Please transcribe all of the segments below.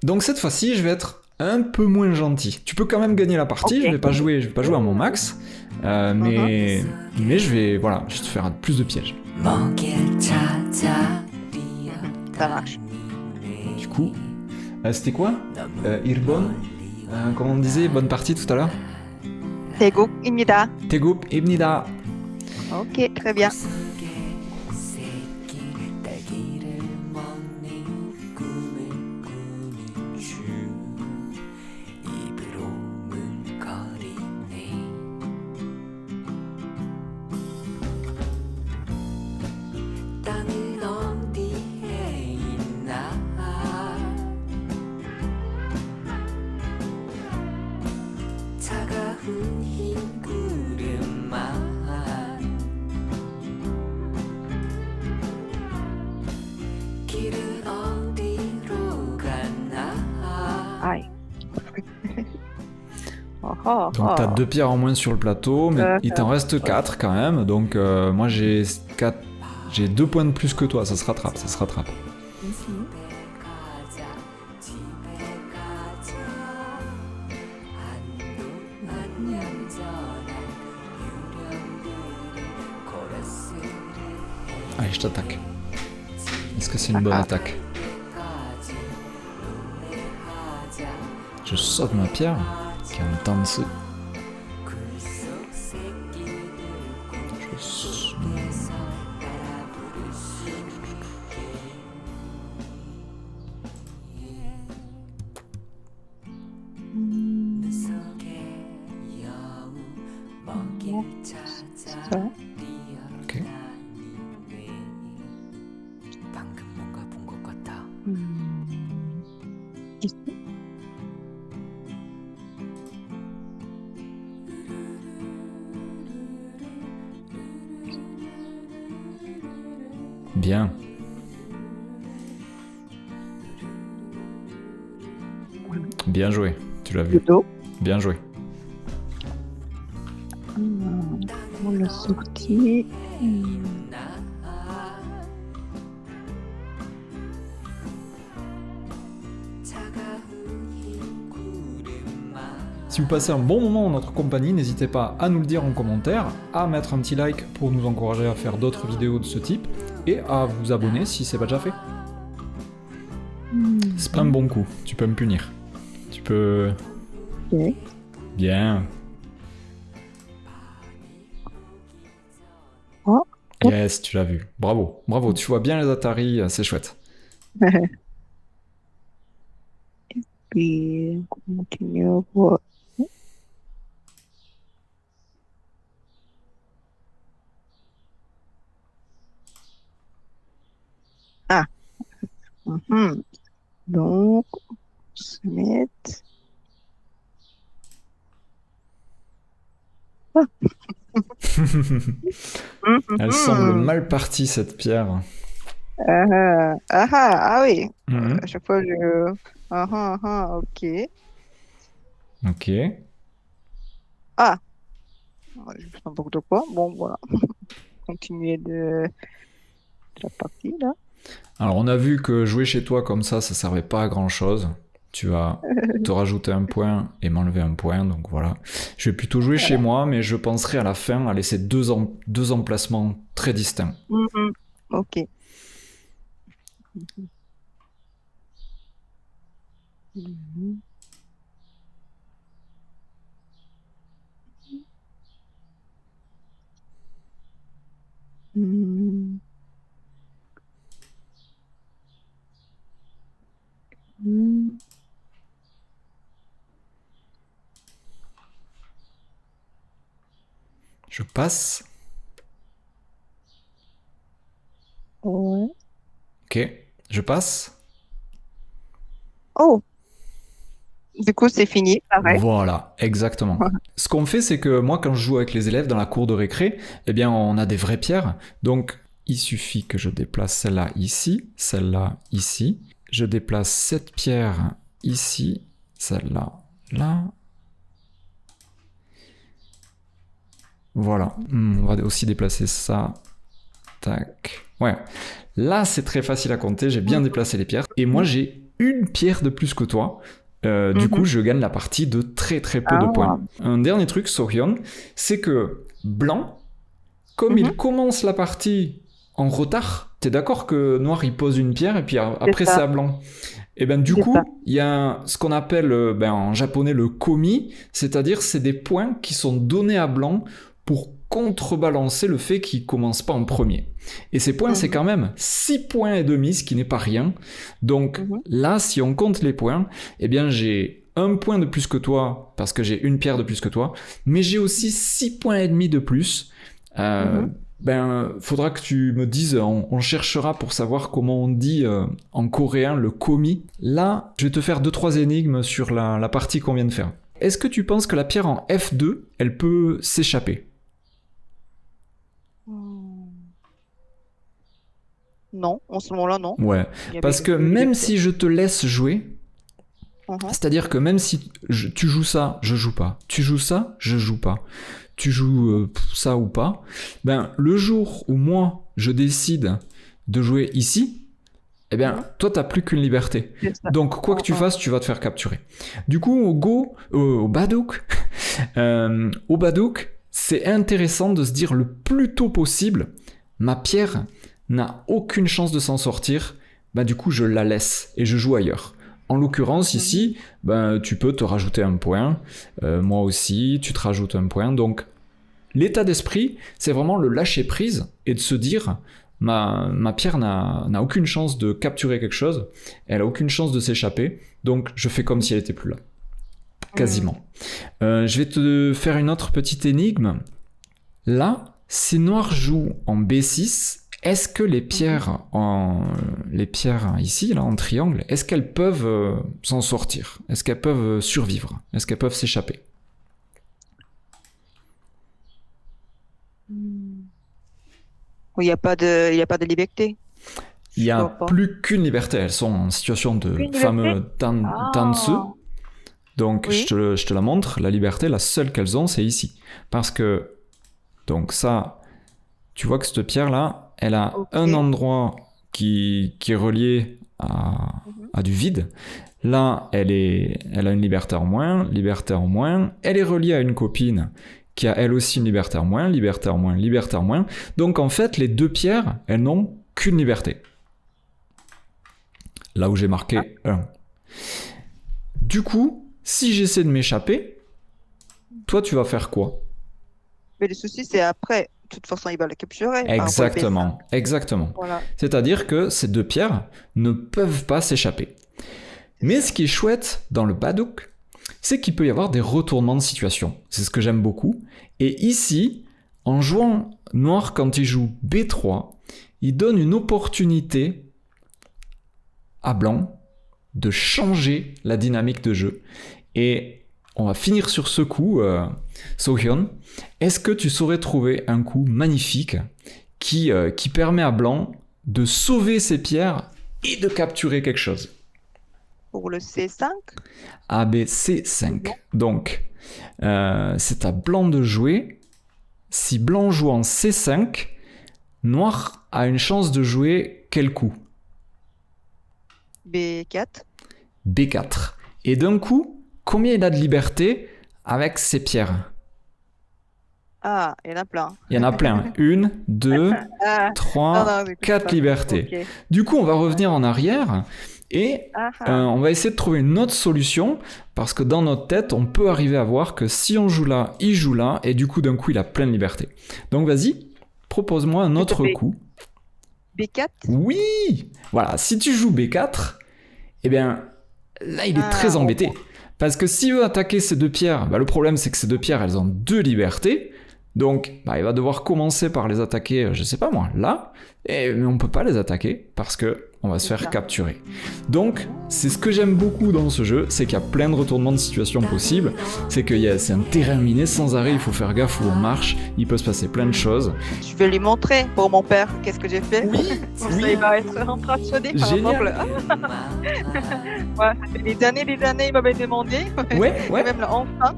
Donc cette fois-ci, je vais être un peu moins gentil. Tu peux quand même gagner la partie, Ok. je vais pas jouer à mon max, mais je vais te faire plus de pièges. Ça marche. Du coup, c'était quoi Irbon Comment on disait bonne partie tout à l'heure 대국입니다. Tegup Ibnida. Ok, très bien. Aïe. Oh, oh, Donc t'as oh. 2 pierres en moins sur le plateau, mais il t'en reste Ouais. 4 quand même. Donc moi j'ai 2 points de plus que toi, ça se rattrape, Mhm. Allez, je t'attaque. Est-ce que c'est une Ah, bonne ah. attaque? Je saute ma pierre, qui est en temps dessus. Ça. Ok. Ici. Bien. Bien joué, tu l'as Le vu. dos. Bien joué. On l'a sorti. Si vous passez un bon moment en notre compagnie, n'hésitez pas à nous le dire en commentaire, à mettre un petit like pour nous encourager à faire d'autres vidéos de ce type, et à vous abonner si c'est pas déjà fait. C'est pas un bon coup, tu peux me punir. Tu peux... Ok. Bien. Oh. Yes, tu l'as vu. Bravo, bravo, tu vois bien les Atari, c'est chouette. Puis, on continue à voir. Ah. Mhm. Donc, on se met. Ah. Elle semble Mhm. mal partie cette pierre. Ah, ah, ah, ah oui. À Mhm. chaque fois, je... Ah, ah, ah, ok. Ok. Ah, je fais n'importe quoi. Bon, voilà. Continuer de la partie, là. Alors on a vu que jouer chez toi comme ça servait pas à grand chose. Tu vas te rajouter un point et m'enlever un point, donc voilà. Je vais plutôt jouer chez Voilà. moi, mais je penserai à la fin à laisser deux emplacements très distincts. Mhm. Ok. Mhm. Mhm. Mhm. Mhm. Je passe. Ouais. Ok. Je passe. Oh, du coup, c'est fini, pareil. Voilà, exactement. Ce qu'on fait, c'est que moi, quand je joue avec les élèves dans la cour de récré, eh bien, on a des vraies pierres. Donc, il suffit que je déplace celle-là ici. Je déplace cette pierre ici, celle-là là. Voilà. On va aussi déplacer ça. Tac. Ouais. Là, c'est très facile à compter. J'ai bien déplacé les pierres. Et moi, j'ai une pierre de plus que toi. Du coup, je gagne la partie de très très peu de points. Un dernier truc, Sohyun, c'est que blanc, comme il commence la partie en retard, t'es d'accord que noir il pose une pierre et puis après c'est à blanc. Et ben du coup, il y a ce qu'on appelle en japonais le komi, c'est-à-dire c'est des points qui sont donnés à blanc pour contrebalancer le fait qu'il commence pas en premier. Et ces points, c'est quand même 6 points et demi, ce qui n'est pas rien. Donc là, si on compte les points, eh bien j'ai 1 point de plus que toi, parce que j'ai une pierre de plus que toi, mais j'ai aussi 6 points et demi de plus. Faudra que tu me dises, on cherchera pour savoir comment on dit en coréen le komi. Là, je vais te faire 2-3 énigmes sur la partie qu'on vient de faire. Est-ce que tu penses que la pierre en F2, elle peut s'échapper ? Non, en ce moment-là, non. Ouais, parce que même si je te laisse jouer, c'est-à-dire que même si tu joues ça, je joue pas. Tu joues ça, je joue pas. Tu joues ça ou pas, le jour où moi, je décide de jouer ici, eh bien, toi, t'as plus qu'une liberté. Donc, quoi que tu fasses, tu vas te faire capturer. Du coup, au Baduk, au Baduk, c'est intéressant de se dire le plus tôt possible, ma pierre n'a aucune chance de s'en sortir, du coup, je la laisse et je joue ailleurs. En l'occurrence, ici, tu peux te rajouter un point. Moi aussi, tu te rajoutes un point. Donc, l'état d'esprit, c'est vraiment le lâcher prise et de se dire ma pierre n'a aucune chance de capturer quelque chose. Elle a aucune chance de s'échapper. Donc, je fais comme si elle n'était plus là. Quasiment. Je vais te faire une autre petite énigme. Là, si noir joue en B6, est-ce que les pierres ici, là, en triangle, est-ce qu'elles peuvent s'en sortir ? Est-ce qu'elles peuvent survivre ? Est-ce qu'elles peuvent s'échapper ? Il n'y a pas de liberté. Il n'y a plus qu'une liberté. Elles sont en situation de fameux dansu. Donc, je te la montre. La liberté, la seule qu'elles ont, c'est ici. Parce que, donc ça, tu vois que cette pierre-là, elle a un endroit qui est relié à du vide. Là, elle a une liberté en moins. Elle est reliée à une copine qui a elle aussi une liberté en moins. Donc en fait, les deux pierres, elles n'ont qu'une liberté. Là où j'ai marqué 1. Du coup, si j'essaie de m'échapper, toi, tu vas faire quoi ? Mais le souci, c'est après. De toute façon, il va la capturer. Exactement. Voilà. C'est-à-dire que ces deux pierres ne peuvent pas s'échapper. Mais ce qui est chouette dans le Baduk, c'est qu'il peut y avoir des retournements de situation. C'est ce que j'aime beaucoup. Et ici, en jouant noir quand il joue B3, il donne une opportunité à blanc de changer la dynamique de jeu. Et on va finir sur ce coup, Sohyun. Est-ce que tu saurais trouver un coup magnifique qui permet à blanc de sauver ses pierres et de capturer quelque chose ? Pour le C5 ? A, B, C5. Donc, c'est à blanc de jouer. Si blanc joue en C5, noir a une chance de jouer quel coup ? B4. B4. Et d'un coup, combien il a de liberté avec ses pierres ? Ah, il y en a plein. Il y en a plein. 1, 2, 3, 4 libertés. Okay. Du coup, on va revenir en arrière et on va essayer de trouver une autre solution parce que dans notre tête, on peut arriver à voir que si on joue là, il joue là et du coup, d'un coup, il a plein de liberté. Donc, vas-y, propose-moi un autre coup. B4 ? Oui ! Voilà, si tu joues B4, eh bien, là, il est très embêté. Parce que s'il veut attaquer ces deux pierres, le problème c'est que ces deux pierres, elles ont 2 libertés. Donc, il va devoir commencer par les attaquer, je sais pas moi, là. Mais on peut pas les attaquer parce que on va se faire capturer. Donc, c'est ce que j'aime beaucoup dans ce jeu, c'est qu'il y a plein de retournements de situation possibles. C'est que c'est un terrain miné sans arrêt, il faut faire gaffe où on marche, il peut se passer plein de choses. Je vais lui montrer pour mon père qu'est-ce que j'ai fait. Oui, ça, il va être impressionné. Génial. Ça fait des années, il m'avait demandé. Ouais. Et même là, enfin,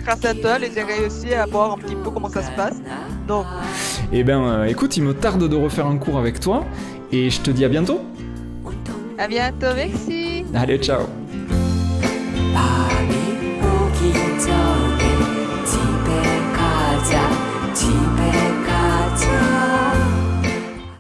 grâce à toi, j'ai réussi à voir un petit peu comment ça se passe. Donc. Eh ben, écoute, il me tarde de refaire un cours avec toi et je te dis à bientôt. À bientôt, merci. Allez, ciao.